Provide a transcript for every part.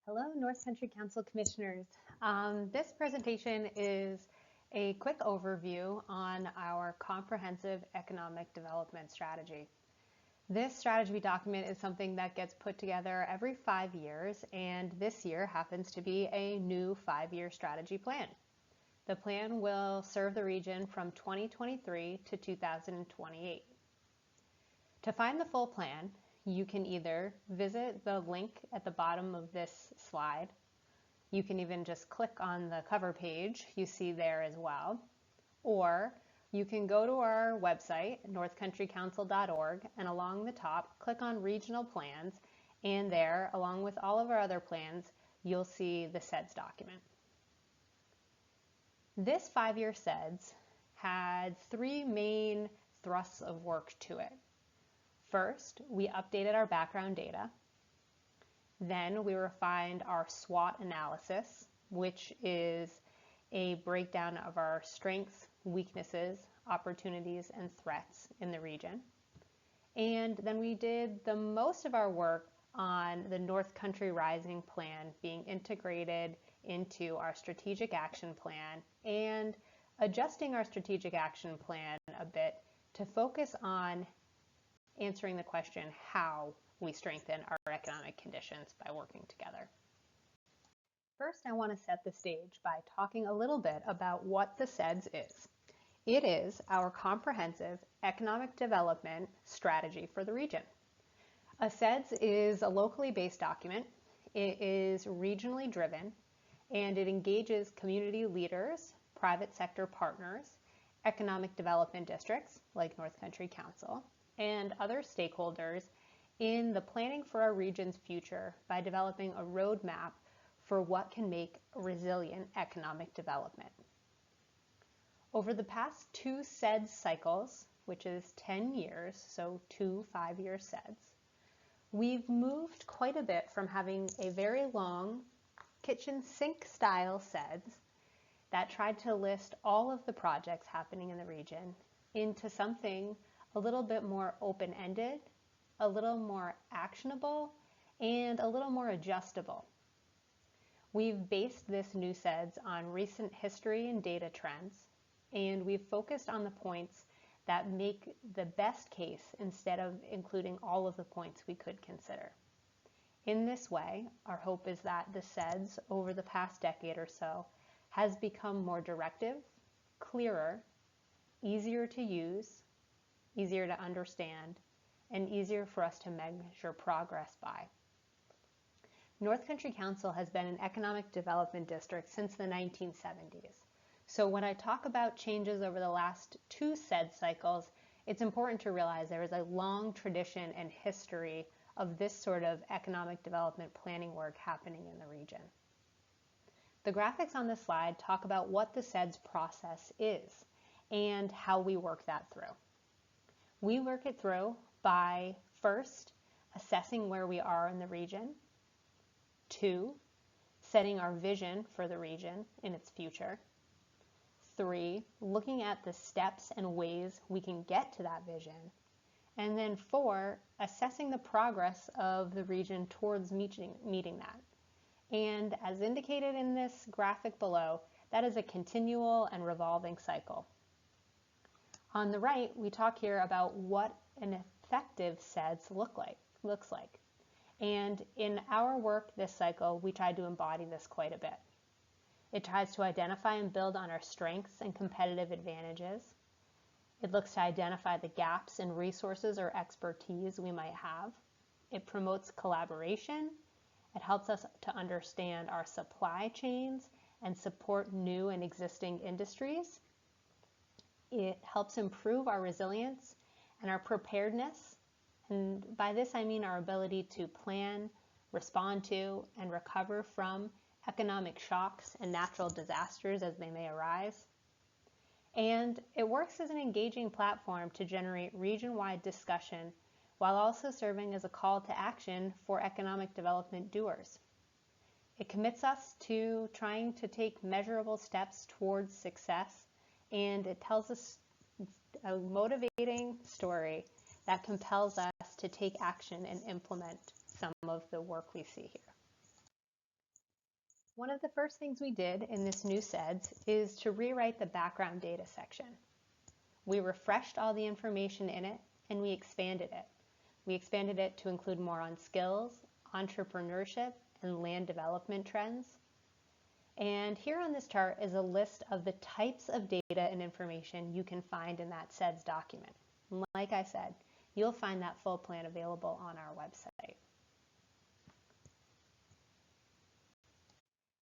Hello, North Country Council Commissioners. This presentation is a quick overview on our comprehensive economic development strategy. This strategy document is something that gets put together every 5 years, and this year happens to be a new 5-year strategy plan. The plan will serve the region from 2023 to 2028. To find the full plan, you can either visit the link at the bottom of this slide. You can even just click on the cover page you see there as well. Or you can go to our website, northcountrycouncil.org, and along the top, click on Regional Plans, and there, along with all of our other plans, you'll see the CEDS document. This 5-year CEDS had 3 main thrusts of work to it. First, we updated our background data. Then we refined our SWOT analysis, which is a breakdown of our strengths, weaknesses, opportunities, and threats in the region. And then we did the most of our work on the North Country Rising Plan being integrated into our strategic action plan and adjusting our strategic action plan a bit to focus on answering the question how we strengthen our economic conditions by working together. First, I want to set the stage by talking a little bit about what the CEDS is. It is our comprehensive economic development strategy for the region. A CEDS is a locally based document. It is regionally driven, and it engages community leaders, private sector partners, economic development districts like North Country Council, and other stakeholders in the planning for our region's future by developing a roadmap for what can make resilient economic development. Over the past 2 CEDS cycles, which is 10 years, so 2 5-year CEDS, we've moved quite a bit from having a very long kitchen sink style CEDS that tried to list all of the projects happening in the region into something a little bit more open-ended, a little more actionable, and a little more adjustable. We've based this new CEDS on recent history and data trends, and we've focused on the points that make the best case instead of including all of the points we could consider. In this way, our hope is that the CEDS over the past decade or so has become more directive, clearer, easier to use, easier to understand, and easier for us to measure progress by. North Country Council has been an economic development district since the 1970s. So when I talk about changes over the last 2 CEDS cycles, it's important to realize there is a long tradition and history of this sort of economic development planning work happening in the region. The graphics on this slide talk about what the CEDS process is and how we work that through. We work it through by first assessing where we are in the region, 2, setting our vision for the region in its future, 3, looking at the steps and ways we can get to that vision, and then 4, assessing the progress of the region towards meeting that. And as indicated in this graphic below, that is a continual and revolving cycle. On the right, we talk here about what an effective CEDS looks like. And in our work this cycle, we tried to embody this quite a bit. It tries to identify and build on our strengths and competitive advantages. It looks to identify the gaps in resources or expertise we might have. It promotes collaboration. It helps us to understand our supply chains and support new and existing industries. It helps improve our resilience and our preparedness. And by this, I mean our ability to plan, respond to, and recover from economic shocks and natural disasters as they may arise. And it works as an engaging platform to generate region-wide discussion while also serving as a call to action for economic development doers. It commits us to trying to take measurable steps towards success, and it tells us a motivating story that compels us to take action and implement some of the work we see here. One of the first things we did in this new CEDS is to rewrite the background data section. We refreshed all the information in it and we expanded it. We expanded it to include more on skills, entrepreneurship, and land development trends. And here on this chart is a list of the types of data and information you can find in that CEDS document. Like I said, you'll find that full plan available on our website.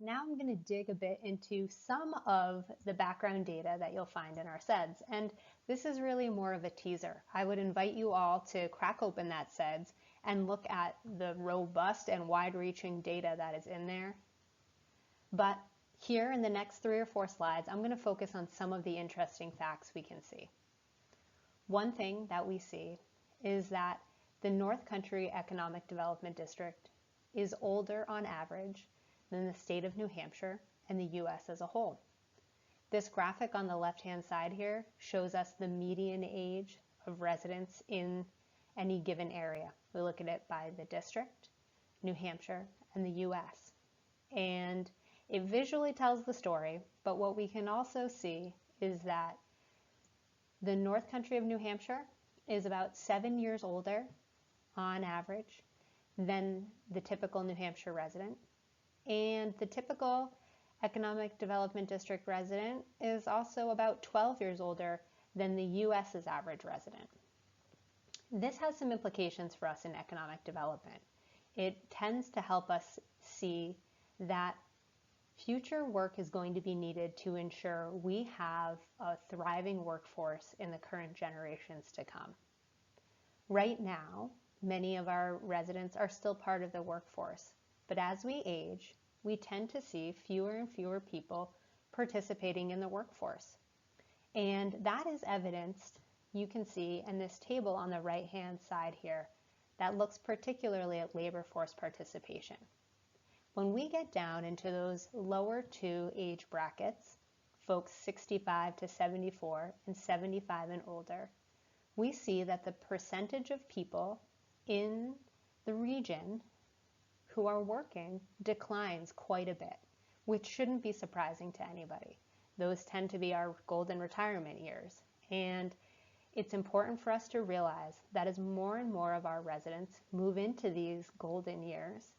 Now I'm going to dig a bit into some of the background data that you'll find in our CEDS, and this is really more of a teaser. I would invite you all to crack open that CEDS and look at the robust and wide-reaching data that is in there. But here in the next 3 or 4 slides, I'm going to focus on some of the interesting facts we can see. One thing that we see is that the North Country Economic Development District is older on average than the state of New Hampshire and the US as a whole. This graphic on the left-hand side here shows us the median age of residents in any given area. We look at it by the district, New Hampshire, and the US. And it visually tells the story, but what we can also see is that the North Country of New Hampshire is about 7 years older on average than the typical New Hampshire resident. And the typical Economic Development District resident is also about 12 years older than the US's average resident. This has some implications for us in economic development. It tends to help us see that future work is going to be needed to ensure we have a thriving workforce in the current generations to come. Right now, many of our residents are still part of the workforce, but as we age, we tend to see fewer and fewer people participating in the workforce. And that is evidenced, you can see in this table on the right-hand side here, that looks particularly at labor force participation. When we get down into those lower 2 age brackets, folks 65 to 74 and 75 and older, we see that the percentage of people in the region who are working declines quite a bit, which shouldn't be surprising to anybody. Those tend to be our golden retirement years. And it's important for us to realize that as more and more of our residents move into these golden years,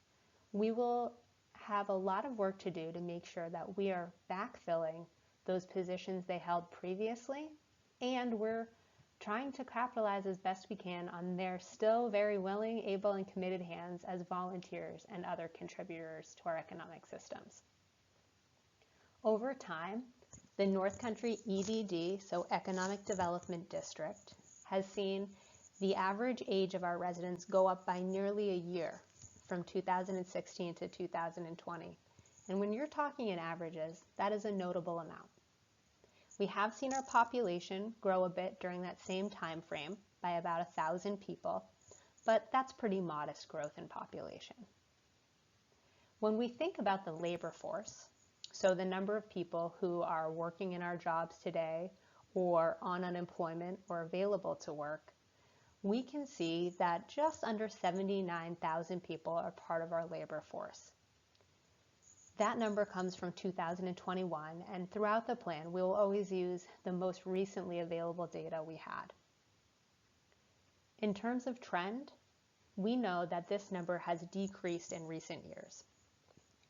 we will have a lot of work to do to make sure that we are backfilling those positions they held previously, and we're trying to capitalize as best we can on their still very willing, able, and committed hands as volunteers and other contributors to our economic systems. Over time, the North Country EDD, so Economic Development District, has seen the average age of our residents go up by nearly a year from 2016 to 2020. And when you're talking in averages, that is a notable amount. We have seen our population grow a bit during that same time frame by about 1,000 people, but that's pretty modest growth in population. When we think about the labor force, so the number of people who are working in our jobs today or on unemployment or available to work, we can see that just under 79,000 people are part of our labor force. That number comes from 2021, and throughout the plan, we will always use the most recently available data we had. In terms of trend, we know that this number has decreased in recent years.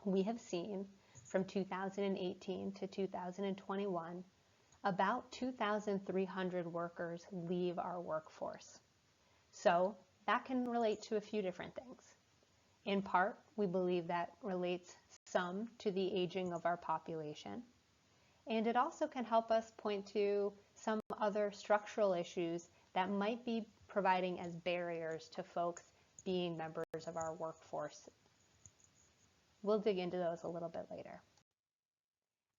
We have seen from 2018 to 2021, about 2,300 workers leave our workforce. So that can relate to a few different things. In part, we believe that relates some to the aging of our population, and it also can help us point to some other structural issues that might be providing as barriers to folks being members of our workforce. We'll dig into those a little bit later.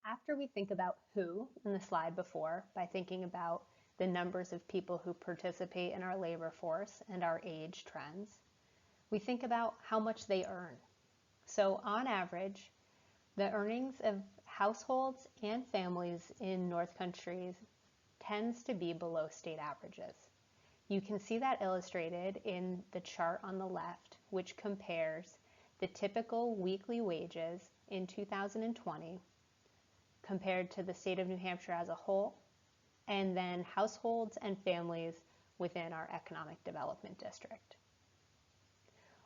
After we think about who in the slide before, by thinking about the numbers of people who participate in our labor force and our age trends, we think about how much they earn. So on average, the earnings of households and families in North Country tends to be below state averages. You can see that illustrated in the chart on the left, which compares the typical weekly wages in 2020 compared to the state of New Hampshire as a whole, and then households and families within our economic development district.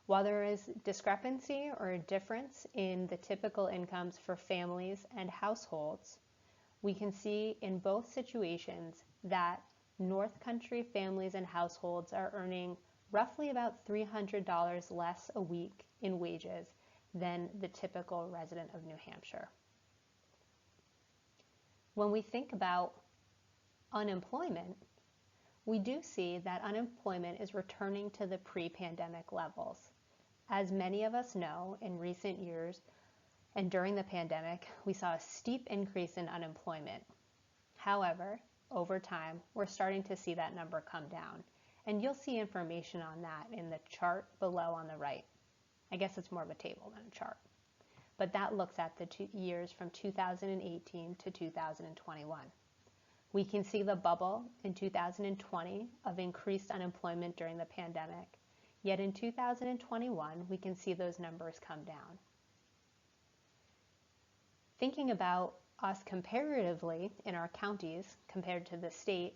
While there is discrepancy or a difference in the typical incomes for families and households, we can see in both situations that North Country families and households are earning roughly about $300 less a week in wages than the typical resident of New Hampshire. When we think about unemployment, we do see that unemployment is returning to the pre-pandemic levels. As many of us know, in recent years and during the pandemic, we saw a steep increase in unemployment. However, over time, we're starting to see that number come down. And you'll see information on that in the chart below on the right. I guess it's more of a table than a chart. But that looks at the 2 years from 2018 to 2021. We can see the bubble in 2020 of increased unemployment during the pandemic. Yet in 2021, we can see those numbers come down. Thinking about us comparatively in our counties compared to the state,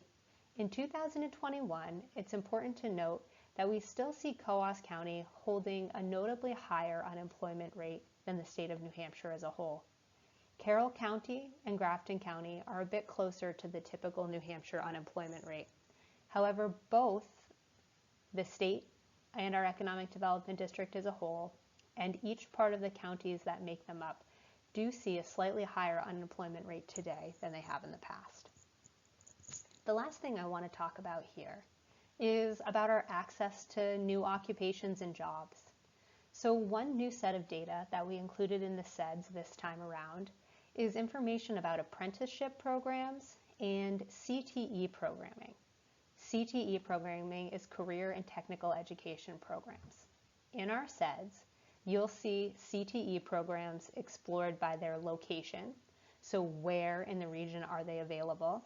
in 2021, it's important to note that we still see Coos County holding a notably higher unemployment rate than the state of New Hampshire as a whole. Carroll County and Grafton County are a bit closer to the typical New Hampshire unemployment rate. However, both the state and our economic development district as a whole, and each part of the counties that make them up, do see a slightly higher unemployment rate today than they have in the past. The last thing I want to talk about here is about our access to new occupations and jobs. So one new set of data that we included in the SEDS this time around is information about apprenticeship programs and CTE programming. CTE programming is career and technical education programs. In our SEDS, you'll see CTE programs explored by their location, so where in the region are they available,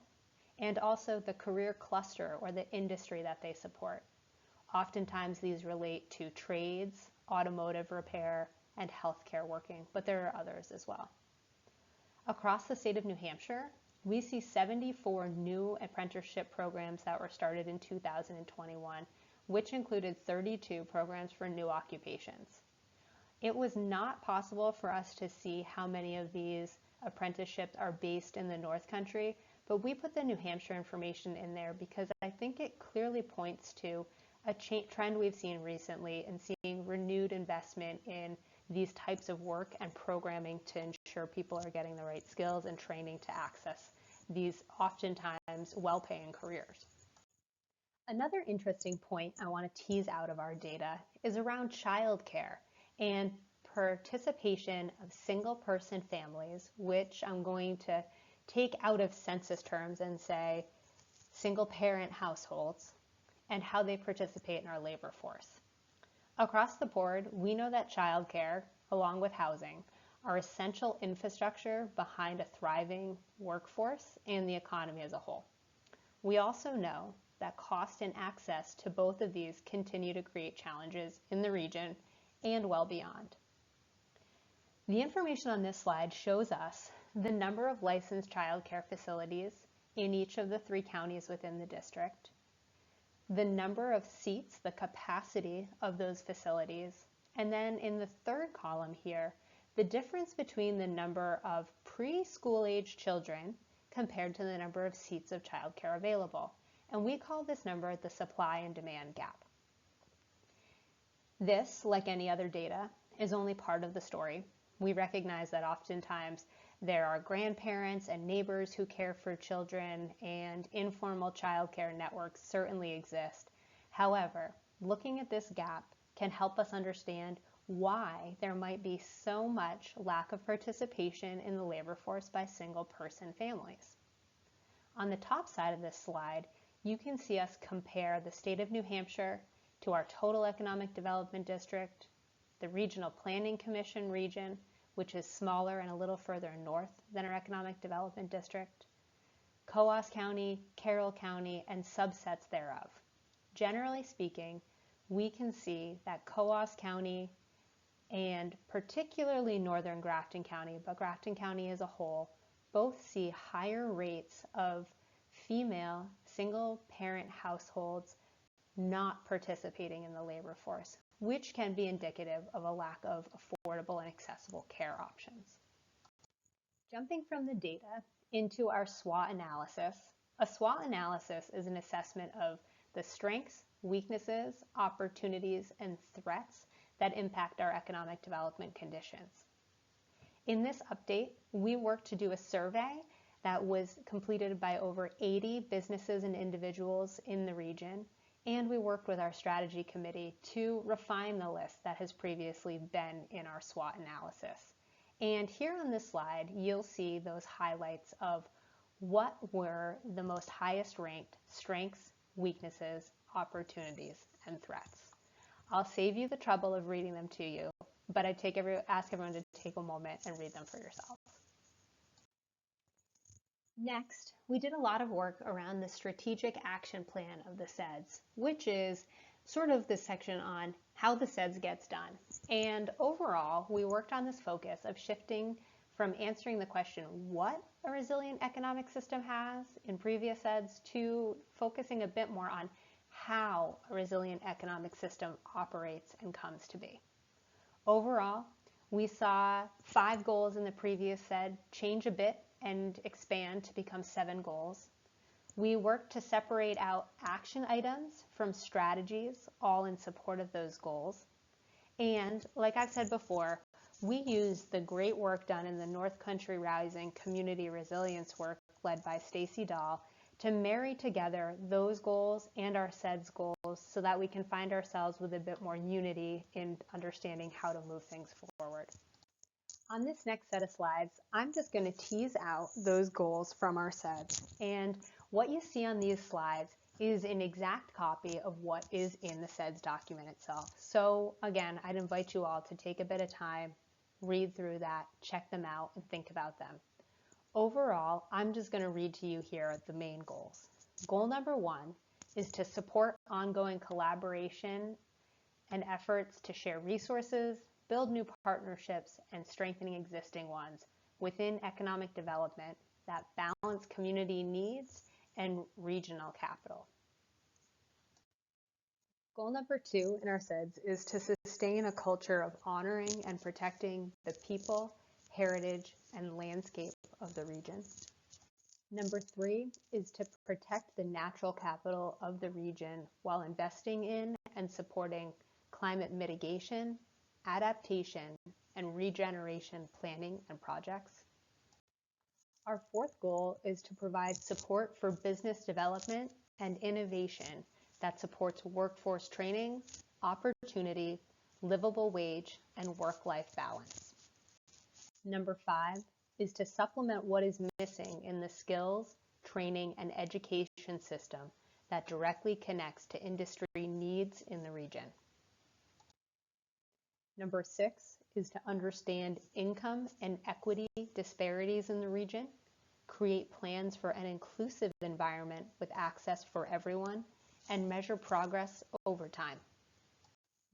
and also the career cluster or the industry that they support. Oftentimes these relate to trades, automotive repair, and healthcare working, but there are others as well. Across the state of New Hampshire, we see 74 new apprenticeship programs that were started in 2021, which included 32 programs for new occupations. It was not possible for us to see how many of these apprenticeships are based in the North Country, but we put the New Hampshire information in there because I think it clearly points to a trend we've seen recently in seeing renewed investment in these types of work and programming to ensure people are getting the right skills and training to access these oftentimes well-paying careers. Another interesting point I want to tease out of our data is around childcare and participation of single-person families, which I'm going to take out of census terms and say single-parent households, and how they participate in our labor force. Across the board, we know that childcare, along with housing, are essential infrastructure behind a thriving workforce and the economy as a whole. We also know that cost and access to both of these continue to create challenges in the region and well beyond. The information on this slide shows us the number of licensed childcare facilities in each of the 3 counties within the district, the number of seats, the capacity of those facilities, and then in the 3rd column here, the difference between the number of preschool age children compared to the number of seats of childcare available. And we call this number the supply and demand gap. This, like any other data, is only part of the story. We recognize that oftentimes there are grandparents and neighbors who care for children, and informal childcare networks certainly exist. However, looking at this gap can help us understand why there might be so much lack of participation in the labor force by single-person families. On the top side of this slide, you can see us compare the state of New Hampshire to our total economic development district, the Regional Planning Commission region, which is smaller and a little further north than our economic development district, Coos County, Carroll County, and subsets thereof. Generally speaking, we can see that Coos County and particularly northern Grafton County, but Grafton County as a whole, both see higher rates of female single-parent households not participating in the labor force, which can be indicative of a lack of affordable and accessible care options. Jumping from the data into our SWOT analysis, a SWOT analysis is an assessment of the strengths, weaknesses, opportunities, and threats that impact our economic development conditions. In this update, we worked to do a survey that was completed by over 80 businesses and individuals in the region, and we worked with our strategy committee to refine the list that has previously been in our SWOT analysis. And here on this slide, you'll see those highlights of what were the most highest ranked strengths, weaknesses, opportunities, and threats. I'll save you the trouble of reading them to you, but I ask everyone to take a moment and read them for yourself. Next, we did a lot of work around the strategic action plan of the CEDS, which is sort of this section on how the CEDS gets done. And overall, we worked on this focus of shifting from answering the question, what a resilient economic system has in previous CEDS, to focusing a bit more on how a resilient economic system operates and comes to be. Overall, we saw 5 goals in the previous CED change a bit and expand to become 7 goals. We worked to separate out action items from strategies, all in support of those goals. And like I've said before, we used the great work done in the North Country Rising community resilience work led by Stacey Dahl to marry together those goals and our CEDS goals so that we can find ourselves with a bit more unity in understanding how to move things forward. On this next set of slides, I'm just going to tease out those goals from our CEDS, and what you see on these slides is an exact copy of what is in the CEDS document itself. So again, I'd invite you all to take a bit of time, read through that, check them out, and think about them. Overall, I'm just going to read to you here the main goals. Goal number 1 is to support ongoing collaboration and efforts to share resources, build new partnerships, and strengthening existing ones within economic development that balance community needs and regional capital. Goal number 2 in our CEDS is to sustain a culture of honoring and protecting the people, heritage, and landscape of the region. Number 3 is to protect the natural capital of the region while investing in and supporting climate mitigation, adaptation, and regeneration planning and projects. Our 4th goal is to provide support for business development and innovation that supports workforce training, opportunity, livable wage, and work-life balance. Number 5 is to supplement what is missing in the skills, training, and education system that directly connects to industry needs in the region. Number 6 is to understand income and equity disparities in the region, create plans for an inclusive environment with access for everyone, and measure progress over time.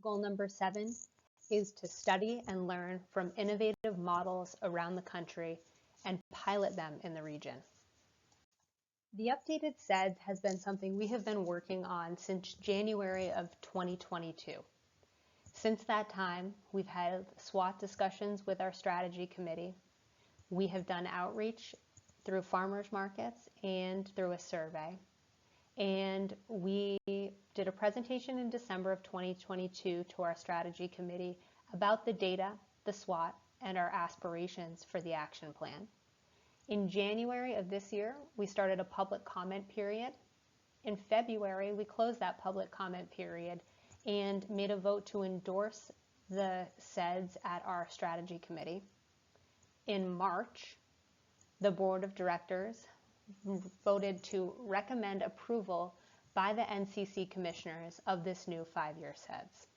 Goal number 7 is to study and learn from innovative models around the country and pilot them in the region. The updated CEDS has been something we have been working on since January of 2022. Since that time, we've had SWOT discussions with our strategy committee. We have done outreach through farmers markets and through a survey. And we did a presentation in December of 2022 to our strategy committee about the data, the SWOT, and our aspirations for the action plan. In January of this year, we started a public comment period. In February, we closed that public comment period and made a vote to endorse the CEDS at our strategy committee. In March, the board of directors voted to recommend approval by the NCC commissioners of this new 5-year CEDS.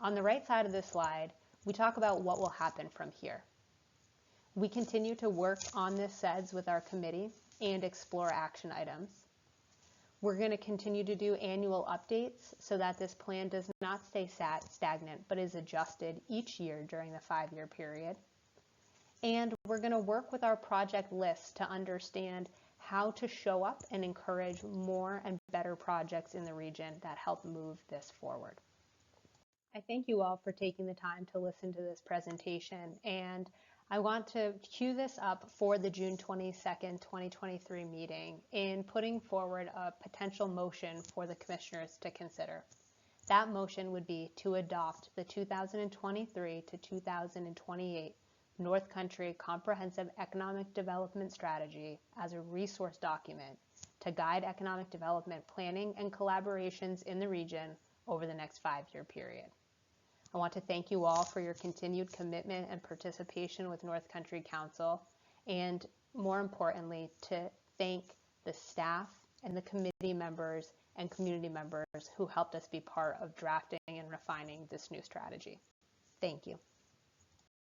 On the right side of this slide, we talk about what will happen from here. We continue to work on this CEDS with our committee and explore action items. We're going to continue to do annual updates so that this plan does not stay stagnant, but is adjusted each year during the 5-year period. And we're going to work with our project list to understand how to show up and encourage more and better projects in the region that help move this forward. I thank you all for taking the time to listen to this presentation, and I want to cue this up for the June 22nd, 2023 meeting in putting forward a potential motion for the commissioners to consider. That motion would be to adopt the 2023 to 2028 North Country Comprehensive Economic Development Strategy as a resource document to guide economic development planning and collaborations in the region over the next 5-year period. I want to thank you all for your continued commitment and participation with North Country Council, and more importantly, to thank the staff and the committee members and community members who helped us be part of drafting and refining this new strategy. Thank you.